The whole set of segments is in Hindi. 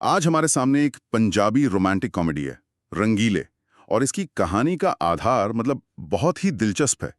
आज हमारे सामने एक पंजाबी रोमांटिक कॉमेडी है, रंगीले। और इसकी कहानी का आधार बहुत ही दिलचस्प है।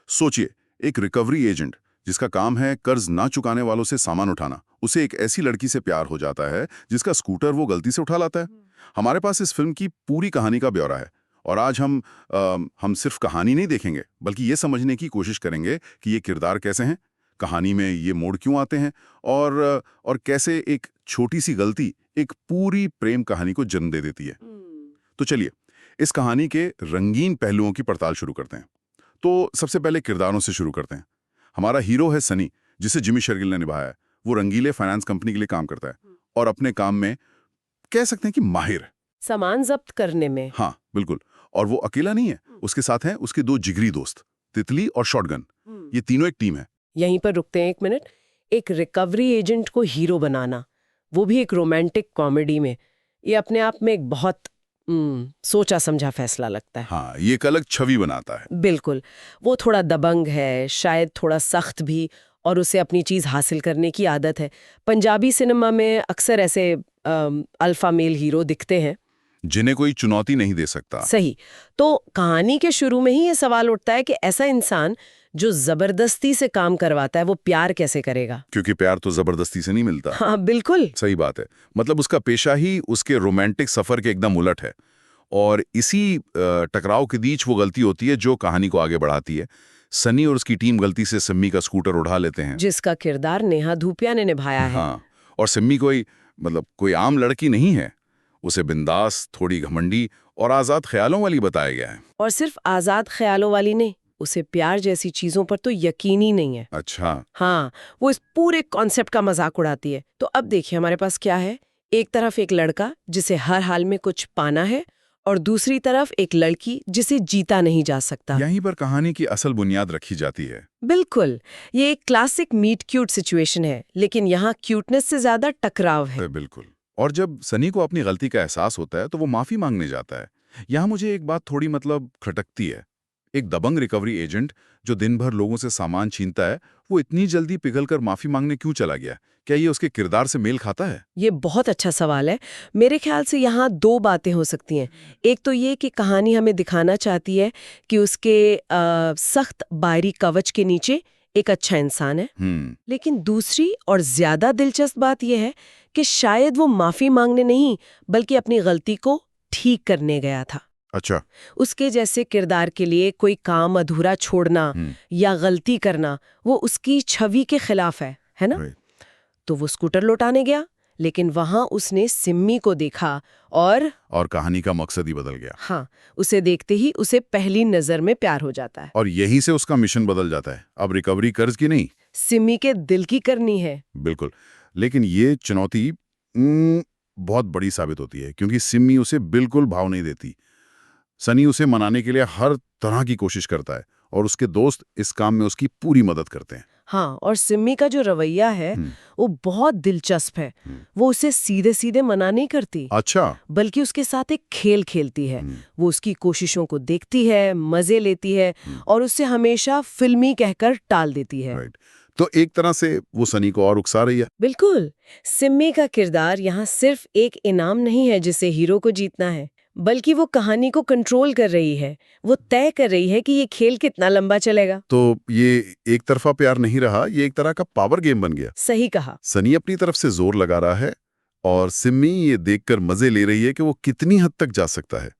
सोचिए, एक रिकवरी एजेंट जिसका काम है कर्ज ना चुकाने वालों से सामान उठाना, उसे एक ऐसी लड़की से प्यार हो जाता है जिसका स्कूटर वो गलती से उठा लाता है। हमारे पास इस फिल्म की पूरी कहानी का ब्यौरा है। और आज हम सिर्फ कहानी नहीं देखेंगे, बल्कि ये समझने की कोशिश करेंगे कि ये किरदार कैसे हैं, कहानी में ये मोड़ क्यों आते हैं, और कैसे एक छोटी सी गलती एक पूरी प्रेम कहानी को जन्म दे देती है। तो चलिए, इस कहानी के रंगीन पहलुओं की पड़ताल शुरू करते हैं। तो सबसे पहले किरदारों से शुरू करते हैं। हमारा हीरो है सनी, जिसे जिमी शेरगिल ने निभाया है। वो रंगीले फाइनेंस कंपनी के लिए काम करता है और अपने काम में कह सकते हैं कि माहिर है। सामान जब्त करने में। हाँ, बिल्कुल। और वो अकेला नहीं है, उसके साथ हैं उसके दो जिगरी दोस्त, तितली और शॉटगन। ये तीनों एक टीम है। यहीं पर रुकते हैं एक मिनट। एक रिकवरी एजेंट को हीरो बनाना, वो भी एक रोमांटिक कॉमेडी में, ये अपने आप में एक बहुत सोचा समझा फैसला लगता है। हाँ, ये एक अलग छवि बनाता है। बिल्कुल। वो थोड़ा दबंग है, शायद थोड़ा सख्त भी, और उसे अपनी चीज हासिल करने की आदत है। पंजाबी सिनेमा में अक्सर ऐसे अल्फा मेल हीरो दिखते हैं जिन्हें कोई चुनौती नहीं दे सकता। सही। तो कहानी के शुरू में ही ये सवाल उठता है कि ऐसा इंसान जो जबरदस्ती से काम करवाता है, वो प्यार कैसे करेगा? क्योंकि प्यार तो जबरदस्ती से नहीं मिलता। हाँ, बिल्कुल सही बात है। उसका पेशा ही उसके रोमांटिक सफर के एकदम उलट है। और इसी टकराव के बीच वो गलती होती है जो कहानी को आगे बढ़ाती है। सनी और उसकी टीम गलती से सिम्मी का स्कूटर उड़ा लेते हैं, जिसका किरदार नेहा धूपिया ने निभाया है। हाँ, और सिम्मी कोई आम लड़की नहीं है। उसे बिंदास, थोड़ी घमंडी और आजाद ख्यालों वाली बताया गया है। और सिर्फ आजाद ख्यालों वाली नहीं, उसे प्यार जैसी चीजों पर तो यकीन ही नहीं है। अच्छा। हाँ, वो इस पूरे कॉन्सेप्ट का मजाक उड़ाती है। तो अब देखिए हमारे पास क्या है। एक तरफ एक लड़का जिसे हर हाल में कुछ पाना है, और दूसरी तरफ एक लड़की जिसे जीता नहीं जा सकता। यहीं पर कहानी की असल बुनियाद रखी जाती है। बिल्कुल। ये एक क्लासिक मीट क्यूट सिचुएशन है, लेकिन यहाँ क्यूटनेस से ज्यादा टकराव है। बिल्कुल। और जब सनी को अपनी गलती का एहसास होता है तो वो माफी मांगने जाता है। यहाँ मुझे एक बात थोड़ी खटकती है। एक दबंग रिकवरी एजेंट जो दिन भर लोगों से सामान छीनता है, वो इतनी जल्दी पिघलकर माफी मांगने क्यों चला गया? क्या ये उसके किरदार से मेल खाता है? ये बहुत अच्छा सवाल है। मेरे ख्याल से यहाँ दो बातें हो सकती हैं। एक तो ये कि कहानी हमें दिखाना चाहती है कि उसके सख्त बाहरी कवच के नीचे एक अच्छा इंसान है। लेकिन दूसरी और ज्यादा दिलचस्प बात यह है कि शायद वो माफी मांगने नहीं, बल्कि अपनी गलती को ठीक करने गया था। अच्छा। उसके जैसे किरदार के लिए कोई काम अधूरा छोड़ना या गलती करना, वो उसकी छवि के खिलाफ है ना? तो वो स्कूटर लौटाने गया, लेकिन वहां उसने सिम्मी को देखा और कहानी का मकसद ही बदल गया। हाँ, उसे देखते ही उसे पहली नजर में प्यार हो जाता है। और यहीं से उसका मिशन बदल जाता है। अब रिकवरी कर्ज की नहीं, सिम्मी के दिल की करनी है। बिल्कुल। लेकिन ये चुनौती बहुत बड़ी साबित होती है, क्योंकि सिम्मी उसे बिल्कुल भाव नहीं देती। सनी उसे मनाने के लिए हर तरह की कोशिश करता है और उसके दोस्त इस काम में उसकी पूरी मदद करते हैं। हाँ, और सिम्मी का जो रवैया है वो बहुत दिलचस्प है। वो उसे सीधे सीधे मना नहीं करती। अच्छा। बल्कि उसके साथ एक खेल खेलती है। वो उसकी कोशिशों को देखती है, मजे लेती है, और उसे हमेशा फिल्मी कहकर टाल देती है। तो एक तरह से वो सनी को और उकसा रही है। बिल्कुल। सिम्मी का किरदार यहाँ सिर्फ एक इनाम नहीं है जिसे हीरो को जीतना है, बल्कि वो कहानी को कंट्रोल कर रही है। वो तय कर रही है कि ये खेल कितना लंबा चलेगा। तो ये एक तरफा प्यार नहीं रहा, ये एक तरह का पावर गेम बन गया। सही कहा। सनी अपनी तरफ से जोर लगा रहा है और सिम्मी ये देखकर मजे ले रही है कि वो कितनी हद तक जा सकता है।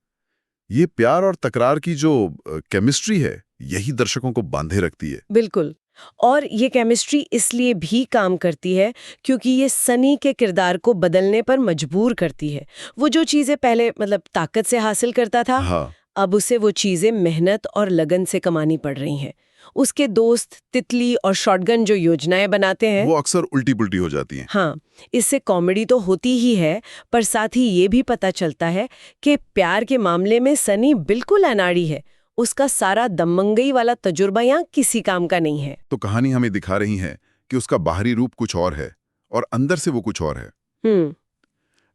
ये प्यार और तकरार की जो केमिस्ट्री है, यही दर्शकों को बांधे रखती है। बिल्कुल। और ये केमिस्ट्री इसलिए भी काम करती है क्योंकि ये सनी के किरदार को बदलने पर मजबूर करती है। वो जो चीजें पहले ताकत से हासिल करता था, हाँ। अब उसे वो चीजें मेहनत और लगन से कमानी पड़ रही हैं। उसके दोस्त तितली और शॉटगन जो योजनाएं बनाते हैं, वो अक्सर उल्टी पुल्टी हो जाती हैं। हाँ, इससे कॉमेडी तो होती ही है, पर साथ ही ये भी पता चलता है कि प्यार के मामले में सनी बिल्कुल अनाड़ी है। उसका सारा दमंगई वाला तजुर्बा यहाँ किसी काम का नहीं है। तो कहानी हमें दिखा रही है कि उसका बाहरी रूप कुछ और है और अंदर से वो कुछ और है।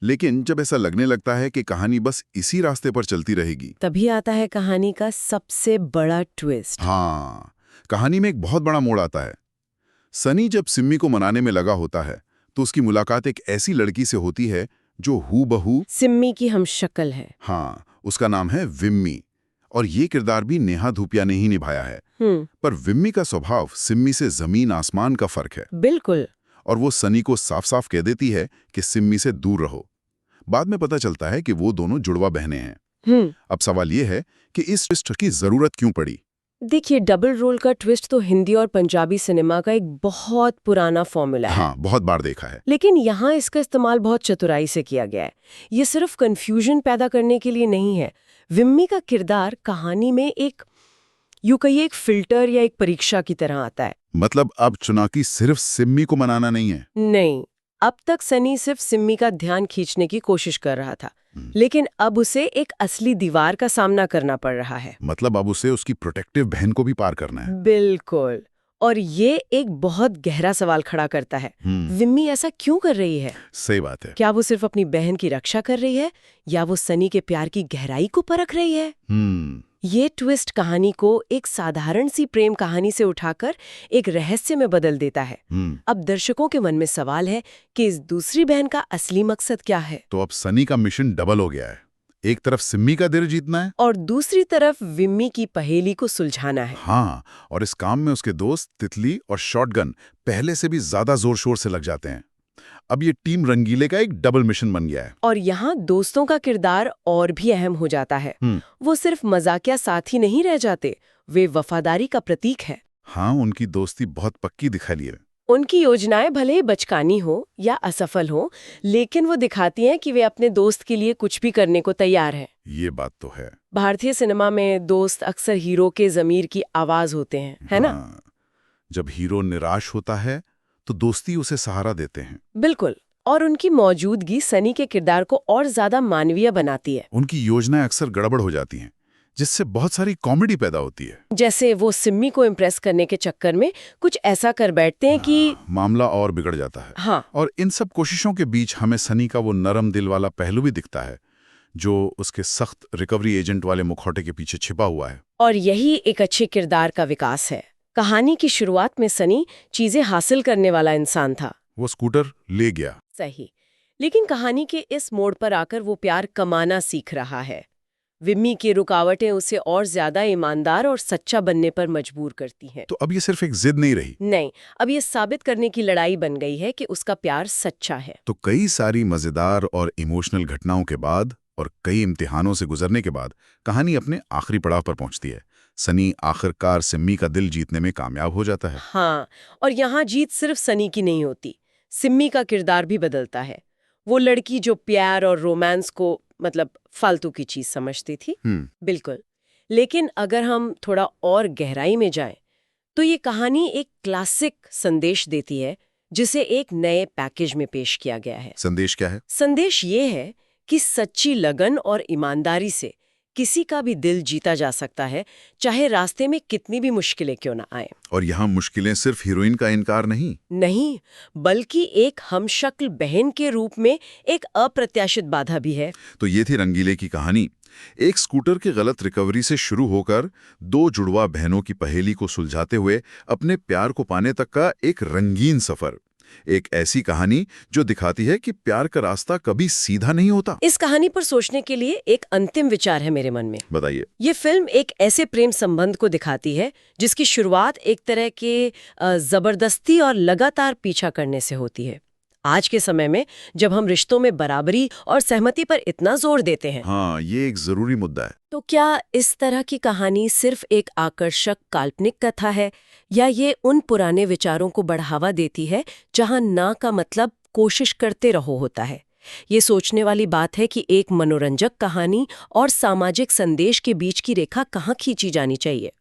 लेकिन जब ऐसा लगने लगता है कि कहानी बस इसी रास्ते पर चलती रहेगी, तभी आता है कहानी का सबसे बड़ा ट्विस्ट। हाँ, कहानी में एक बहुत बड़ा मोड़ आता है। सनी जब सिम्मी को मनाने में लगा होता है तो उसकी मुलाकात एक ऐसी लड़की से होती है जो हूबहू सिम्मी की हम शक्ल है। हाँ, उसका नाम है विम्मी। और ये किरदार भी नेहा धूपिया ने ही निभाया है। पर विम्मी का स्वभाव सिम्मी से जमीन आसमान का फर्क है। बिल्कुल। और वो सनी को साफ साफ कह देती है कि सिम्मी से दूर रहो। बाद में पता चलता है कि वो दोनों जुड़वा बहनें हैं। अब सवाल ये है कि इस ट्विस्ट की जरूरत क्यों पड़ी? देखिए, डबल रोल का ट्विस्ट तो हिंदी और पंजाबी सिनेमा का एक बहुत पुराना फॉर्मूला है। हाँ, बहुत बार देखा है। लेकिन यहाँ इसका इस्तेमाल बहुत चतुराई से किया गया है। ये सिर्फ कंफ्यूजन पैदा करने के लिए नहीं है। विम्मी का किरदार कहानी में यूं कहिए एक फिल्टर या एक परीक्षा की तरह आता है। मतलब अब चुनाकी सिर्फ सिम्मी को मनाना नहीं है। नहीं, अब तक सनी सिर्फ सिम्मी का ध्यान खींचने की कोशिश कर रहा था, लेकिन अब उसे एक असली दीवार का सामना करना पड़ रहा है। मतलब अब उसे उसकी प्रोटेक्टिव बहन को भी पार करना है। बिल्कुल। और ये एक बहुत गहरा सवाल खड़ा करता है, विम्मी ऐसा क्यों कर रही है? सही बात है। क्या वो सिर्फ अपनी बहन की रक्षा कर रही है या वो सनी के प्यार की गहराई को परख रही है? ये ट्विस्ट कहानी को एक साधारण सी प्रेम कहानी से उठाकर एक रहस्य में बदल देता है। अब दर्शकों के मन में सवाल है कि इस दूसरी बहन का असली मकसद क्या है? तो अब सनी का मिशन डबल हो गया है। एक तरफ सिम्मी का दिल जीतना है और दूसरी तरफ विम्मी की पहेली को सुलझाना है। हाँ, और इस काम में उसके दोस्त तितली और शॉटगन पहले से भी ज्यादा जोर शोर से लग जाते हैं। अब ये टीम रंगीले का एक डबल मिशन बन गया है। और यहाँ दोस्तों का किरदार और भी अहम हो जाता है। वो सिर्फ मजाकिया साथी नहीं रह जाते, वे वफादारी का प्रतीक है। हाँ, उनकी दोस्ती बहुत पक्की दिखाई है। उनकी योजनाएं भले ही बचकानी हो या असफल हो, लेकिन वो दिखाती हैं कि वे अपने दोस्त के लिए कुछ भी करने को तैयार हैं। ये बात तो है। भारतीय सिनेमा में दोस्त अक्सर हीरो के ज़मीर की आवाज होते हैं, है ना? जब हीरो निराश होता है तो दोस्ती उसे सहारा देते हैं। बिल्कुल। और उनकी मौजूदगी सनी के किरदार को और ज्यादा मानवीय बनाती है। उनकी योजनाएं अक्सर गड़बड़ हो जाती हैं, जिससे बहुत सारी कॉमेडी पैदा होती है। जैसे वो सिम्मी को इम्प्रेस करने के चक्कर में कुछ ऐसा कर बैठते हैं कि मामला और बिगड़ जाता है। हाँ। और इन सब कोशिशों के बीच हमें सनी का वो नरम दिल वाला पहलू भी दिखता है, जो उसके सख्त रिकवरी एजेंट वाले मुखौटे के पीछे छिपा हुआ है। और यही एक अच्छे किरदार का विकास है। कहानी की शुरुआत में सनी चीजें हासिल करने वाला इंसान था। वो स्कूटर ले गया, सही। लेकिन कहानी के इस मोड़ पर आकर वो प्यार कमाना सीख रहा है। विम्मी की रुकावटें उसे और ज्यादा ईमानदार और सच्चा बनने पर मजबूर करती हैं। तो अब ये सिर्फ एक जिद नहीं रही। नहीं, अब ये साबित करने की लड़ाई बन गई है कि उसका प्यार सच्चा है। तो कई सारी मजेदार और इमोशनल घटनाओं के बाद और कई इम्तिहानों से गुजरने के बाद कहानी अपने आखिरी पड़ाव पर पहुंचती है। सनी आखिरकार सिम्मी का दिल जीतने में कामयाब हो जाता है। हाँ, और यहाँ जीत सिर्फ सनी की नहीं होती, सिम्मी का किरदार भी बदलता है। वो लड़की जो प्यार और रोमांस को फालतू की चीज समझती थी। बिल्कुल। लेकिन अगर हम थोड़ा और गहराई में जाएं, तो ये कहानी एक क्लासिक संदेश देती है, जिसे एक नए पैकेज में पेश किया गया है। संदेश क्या है? संदेश ये है कि सच्ची लगन और ईमानदारी से किसी का भी दिल जीता जा सकता है, चाहे रास्ते में कितनी भी मुश्किलें क्यों ना आए। और यहाँ मुश्किलें सिर्फ हीरोइन का इनकार नहीं, बल्कि एक हमशक्ल बहन के रूप में एक अप्रत्याशित बाधा भी है। तो ये थी रंगीले की कहानी। एक स्कूटर की गलत रिकवरी से शुरू होकर दो जुड़वा बहनों की पहेली को सुलझाते हुए अपने प्यार को पाने तक का एक रंगीन सफर। एक ऐसी कहानी जो दिखाती है कि प्यार का रास्ता कभी सीधा नहीं होता। इस कहानी पर सोचने के लिए एक अंतिम विचार है मेरे मन में। बताइए। ये फिल्म एक ऐसे प्रेम संबंध को दिखाती है जिसकी शुरुआत एक तरह के जबरदस्ती और लगातार पीछा करने से होती है। आज के समय में जब हम रिश्तों में बराबरी और सहमति पर इतना जोर देते हैं। हाँ, ये एक जरूरी मुद्दा है। तो क्या इस तरह की कहानी सिर्फ एक आकर्षक काल्पनिक कथा है, या ये उन पुराने विचारों को बढ़ावा देती है जहां ना का मतलब कोशिश करते रहो होता है? ये सोचने वाली बात है कि एक मनोरंजक कहानी और सामाजिक संदेश के बीच की रेखा कहाँ खींची जानी चाहिए।